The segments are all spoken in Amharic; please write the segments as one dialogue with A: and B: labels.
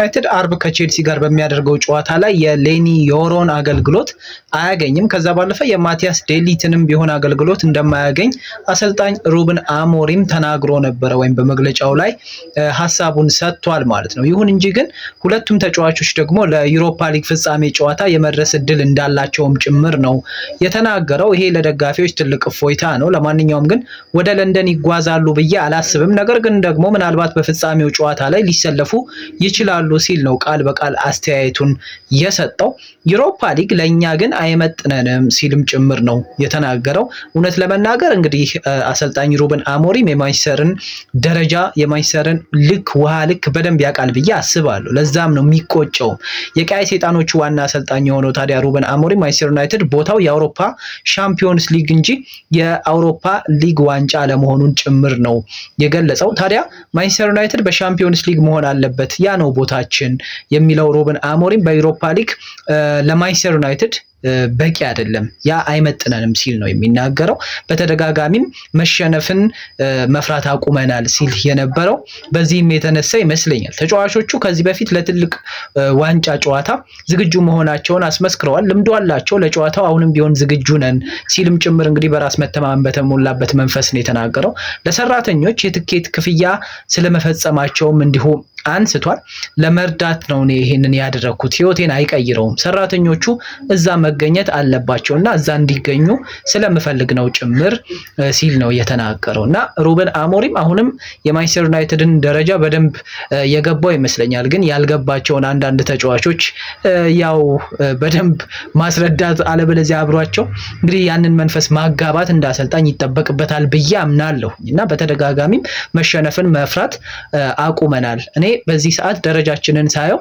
A: ዩናይትድ አርብ ከቼልሲ ጋር በሚያደርገው ጨዋታ ላይ የሌኒ ዮሮን አገልግሎት አያገኝም። ከዛ ባለፈ የማቲያስ ዴሊትንም ቢሆን አገልግሎት እንደማያገኝ አሰልጣኝ ሩበን አሞሪም ተናግሮ ነበረ ወይም በመግለጫው ላይ ሐሳቡን ሰጥቷል ማለት ነው። ይሁን እንጂ ግን ሁለቱም ተጫዋቾች ደግሞ ለዩሮፓ ሊግ ፍጻሜ ጨዋታ የመድረስ እድል እንዳላቸውም ጭምር ነው የተናገረው። ይሄ ለደጋፊዎች ትልቅ እፎይታ ነው። ለማንኛውም ግን ወደ ለንደን ይጓዛሉ ብዬ አላስብም። ነገር ግን ደግሞ ምናልባት በፍጻሜው ጨዋታ ላይ ሊሰለፉ ይችላሉ ሲል ነው ቃል በቃል አስተያየቱን የሰጠው። ዩሮፓ ሊግ ለኛ ግን አይመጥነንም ሲልም ጭምር ነው የተናገረው። እውነት ለመናገር እንግዲህ አሰልጣኝ ሩበን አሞሪም የማንቸስተርን ደረጃ የማንቸስተርን ውሃ ልክ በደንብ ያውቃል ብዬ አስባለሁ። ለዛም ነው የሚቆጨው። የቀይ ሰይጣኖቹ ዋና አሰልጣኝ የሆነው ታዲያ ሩበን አሞሪም ማንቸስተር ዩናይትድ ቦታው የአውሮፓ ሻምፒዮንስ ሊግ እንጂ የአውሮፓ ሊግ ዋንጫ ለመሆኑን ጭምር ነው የገለጸው። ታዲያ ማንቸስተር ዩናይትድ በሻምፒዮንስ ሊግ መሆን አለበት፣ ያ ነው ቦታችን የሚለው ሩበን አሞሪም በዩሮፓ ሊግ ለማንቸስተር ዩናይትድ በቂ አይደለም፣ ያ አይመጥነንም ሲል ነው የሚናገረው። በተደጋጋሚም መሸነፍን መፍራት አቁመናል ሲል የነበረው በዚህም የተነሳ ይመስለኛል ተጫዋቾቹ ከዚህ በፊት ለትልቅ ዋንጫ ጨዋታ ዝግጁ መሆናቸውን አስመስክረዋል። ልምዱ አላቸው፣ ለጨዋታው አሁንም ቢሆን ዝግጁ ነን ሲልም ጭምር እንግዲህ በራስ መተማመን በተሞላበት መንፈስ ነው የተናገረው። ለሰራተኞች የትኬት ክፍያ ስለመፈጸማቸውም እንዲሁ አንስቷል። ለመርዳት ነው እኔ ይሄንን ያደረኩት፣ ህይወቴን አይቀይረውም፣ ሰራተኞቹ እዛ መገኘት አለባቸውና እዛ እንዲገኙ ስለምፈልግ ነው ጭምር ሲል ነው የተናገረው። እና ሩበን አሞሪም አሁንም የማንቸስተር ዩናይትድን ደረጃ በደንብ የገባው ይመስለኛል። ግን ያልገባቸውን አንዳንድ ተጫዋቾች ያው በደንብ ማስረዳት አለበለዚያ አብሯቸው እንግዲህ ያንን መንፈስ ማጋባት እንዳሰልጣኝ ይጠበቅበታል ብዬ አምናለሁ። እና በተደጋጋሚም መሸነፍን መፍራት አቁመናል። እኔ በዚህ ሰዓት ደረጃችንን ሳየው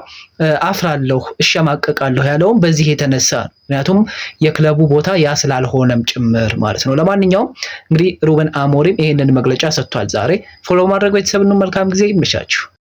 A: አፍራለሁ፣ እሸማቀቃለሁ ያለውም በዚህ የተነሳ ነው። ምክንያቱም የክለቡ ቦታ ያ ስላልሆነም ጭምር ማለት ነው። ለማንኛውም እንግዲህ ሩበን አሞሪም ይሄንን መግለጫ ሰጥቷል ዛሬ። ፎሎ ማድረግ ቤተሰብን መልካም ጊዜ ይመቻችሁ።